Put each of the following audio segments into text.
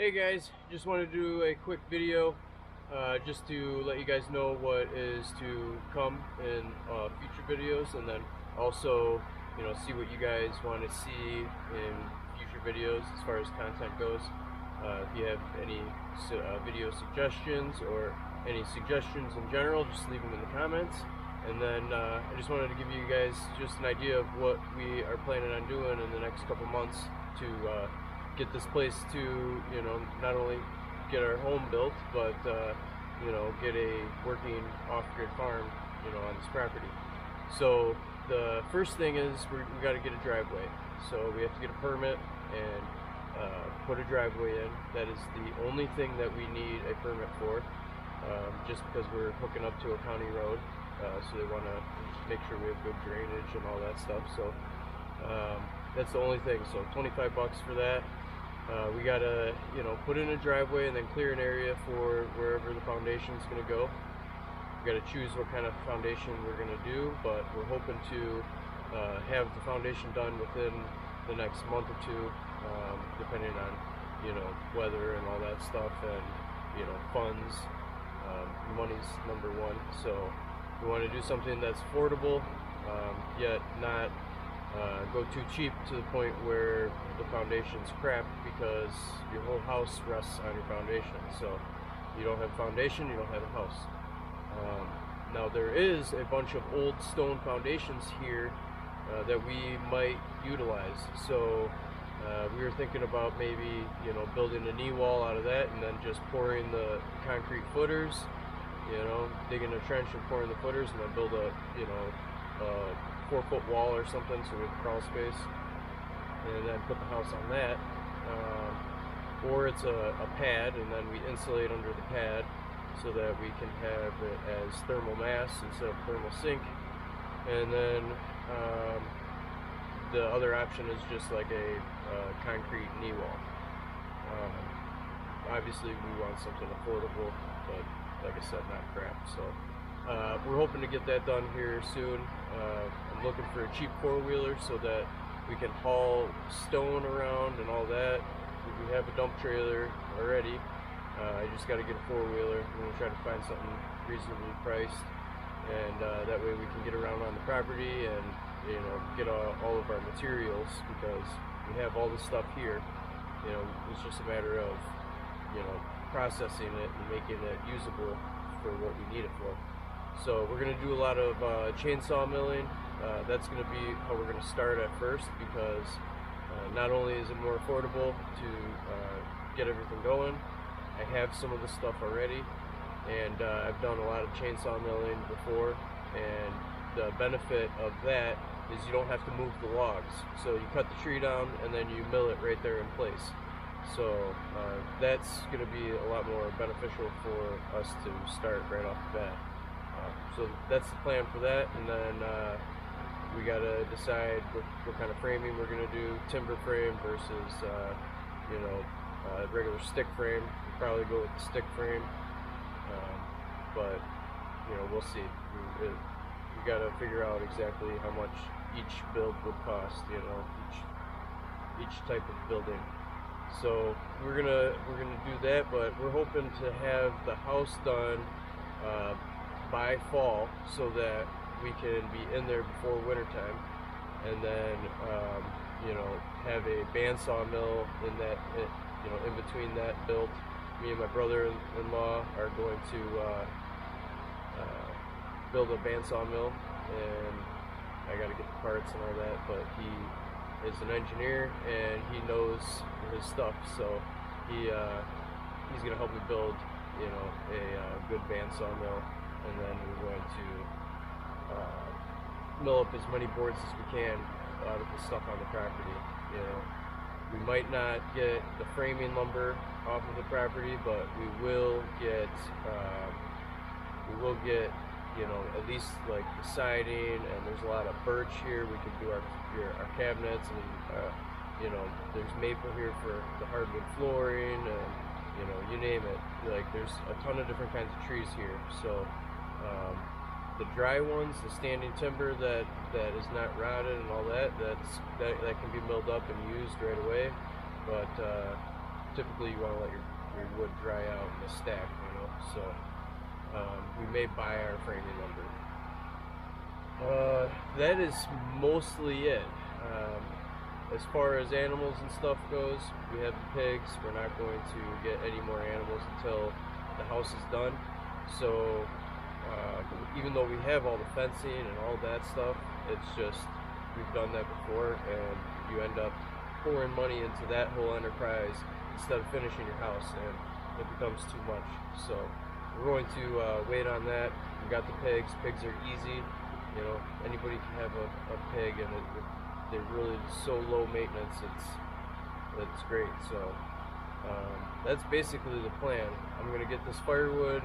Hey guys, just wanted to do a quick video just to let you guys know what is to come in future videos, and then also, see what you guys want to see in future videos as far as content goes. If you have any video suggestions or any suggestions in general, just leave them in the comments. And then I just wanted to give you guys just an idea of what we are planning on doing in the next couple months to get this place to, not only get our home built, but, get a working off-grid farm, on this property. So the first thing is we got to get a driveway. So we have to get a permit and put a driveway in. That is the only thing that we need a permit for, just because we're hooking up to a county road. So they want to make sure we have good drainage and all that stuff. So that's the only thing. So $25 for that. We gotta, put in a driveway and then clear an area for wherever the foundation is gonna go. We gotta choose what kind of foundation we're gonna do, but we're hoping to have the foundation done within the next month or two, depending on, weather and all that stuff, and funds. Money's number one. So we want to do something that's affordable, yet not go too cheap to the point where the foundation's crap, because your whole house rests on your foundation. So you don't have foundation, you don't have a house. Now there is a bunch of old stone foundations here that we might utilize. So we were thinking about maybe building a knee wall out of that, and then just pouring the concrete footers, digging a trench and pouring the footers, and then build a 4-foot wall or something so we have crawl space, and then put the house on that. Or it's a pad, and then we insulate under the pad so that we can have it as thermal mass instead of thermal sink. And then the other option is just like a concrete knee wall. Obviously we want something affordable, but like I said, not crap. So we're hoping to get that done here soon. I'm looking for a cheap four-wheeler so that we can haul stone around and all that. We have a dump trailer already. I just got to get a four-wheeler. We're going to try to find something reasonably priced, and that way we can get around on the property and get all of our materials, because we have all this stuff here. It's just a matter of processing it and making it usable for what we need it for. So we're going to do a lot of chainsaw milling. That's going to be how we're going to start at first, because not only is it more affordable to get everything going, I have some of the stuff already, and I've done a lot of chainsaw milling before, and the benefit of that is you don't have to move the logs. So you cut the tree down and then you mill it right there in place. So that's going to be a lot more beneficial for us to start right off the bat. So that's the plan for that, and then we got to decide what kind of framing we're going to do, timber frame versus regular stick frame. We'll probably go with the stick frame, but we'll see. We got to figure out exactly how much each build would cost, each type of building. So we're gonna do that, but we're hoping to have the house done by fall, so that we can be in there before wintertime, and then have a bandsaw mill in that, in between that build. Me and my brother-in-law are going to build a bandsaw mill, and I got to get the parts and all that, but he is an engineer and he knows his stuff, so he's going to help me build a good bandsaw mill, and then we're going to mill up as many boards as we can out of the stuff on the property. We might not get the framing lumber off of the property, but we will get at least like the siding, and there's a lot of birch here. We could do our cabinets, and there's maple here for the hardwood flooring, and you name it. Like, there's a ton of different kinds of trees here. So the dry ones, the standing timber that is not rotted and all that, that can be milled up and used right away. But typically you want to let your wood dry out in the stack, you know. So we may buy our framing lumber. That is mostly it. As far as animals and stuff goes, we have the pigs. We're not going to get any more animals until the house is done. So even though we have all the fencing and all that stuff, it's just we've done that before, and you end up pouring money into that whole enterprise instead of finishing your house, and it becomes too much. So we're going to wait on that. We got the pigs. Pigs are easy. You know, anybody can have a pig, and they're really so low maintenance. It's great. So that's basically the plan. I'm gonna get this firewood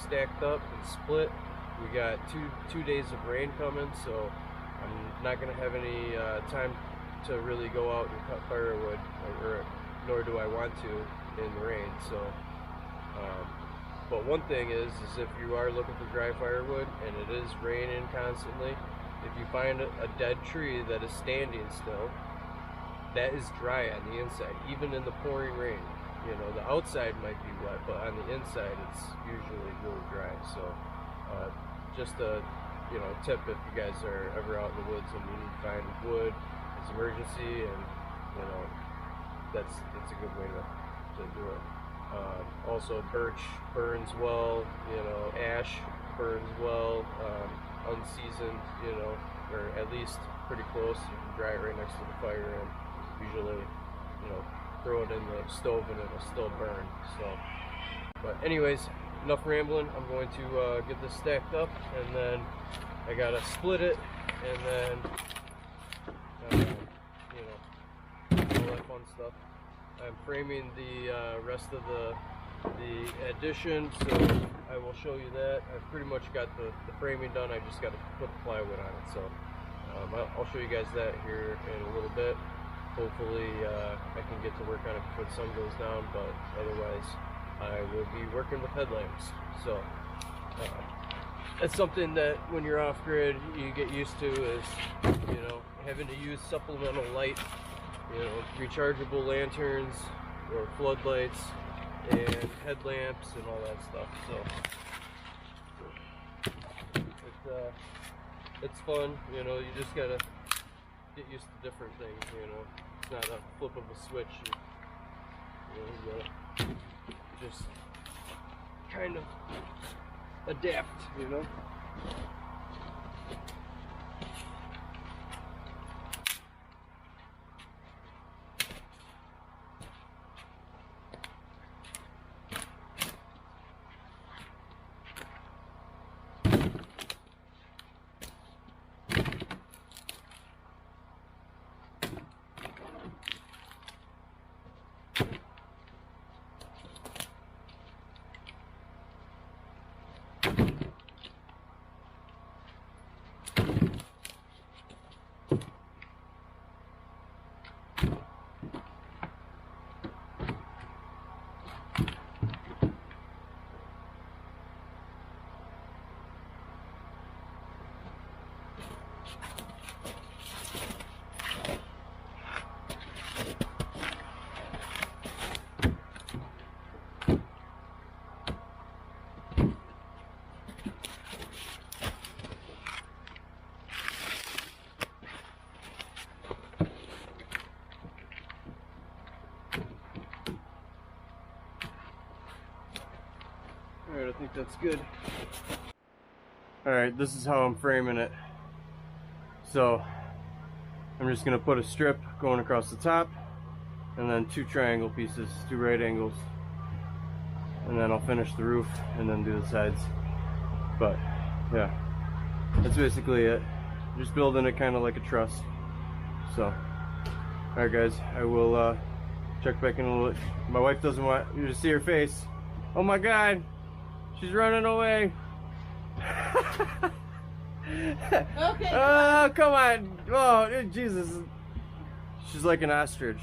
stacked up and split. We got two days of rain coming, so I'm not gonna have any time to really go out and cut firewood, nor do I want to in the rain. So, but one thing is if you are looking for dry firewood and it is raining constantly, if you find a dead tree that is standing still, that is dry on the inside, even in the pouring rain. You know, the outside might be wet, but on the inside it's usually really dry. So just a tip if you guys are ever out in the woods and you need to find wood, it's emergency, and you know that's a good way to do it. Also, birch burns well, you know, ash burns well, unseasoned, you know, or at least pretty close. You can dry it right next to the fire, and usually, you know, throw it in the stove and it'll still burn. So, but anyways, enough rambling. I'm going to get this stacked up, and then I gotta split it, and then you know, all that fun stuff. I'm framing the rest of the addition, so I will show you that. I've pretty much got the framing done. I just got to put the plywood on it. So I'll show you guys that here in a little bit. Hopefully I can get to work on it before the sun goes down, but otherwise I will be working with headlamps. So that's something that when you're off grid you get used to, is, you know, having to use supplemental light, you know, rechargeable lanterns or floodlights and headlamps and all that stuff. So it's fun, you know. You just gotta get used to different things, you know. It's not a flip of a switch. You gotta just kind of adapt, you know. Alright, I think that's good. Alright, this is how I'm framing it. So, I'm just going to put a strip going across the top, and then 2 triangle pieces, 2 right angles. And then I'll finish the roof, and then do the sides. But, yeah, that's basically it. Just building it kind of like a truss. So, alright guys, I will check back in a little bit. My wife doesn't want you to see her face. Oh my god! She's running away. Okay. Oh, come on. Oh, Jesus. She's like an ostrich.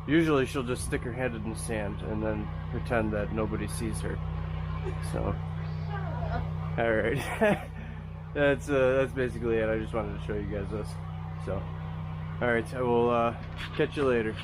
Usually she'll just stick her head in the sand and then pretend that nobody sees her. So, all right. That's basically it. I just wanted to show you guys this. So, all right. I will catch you later.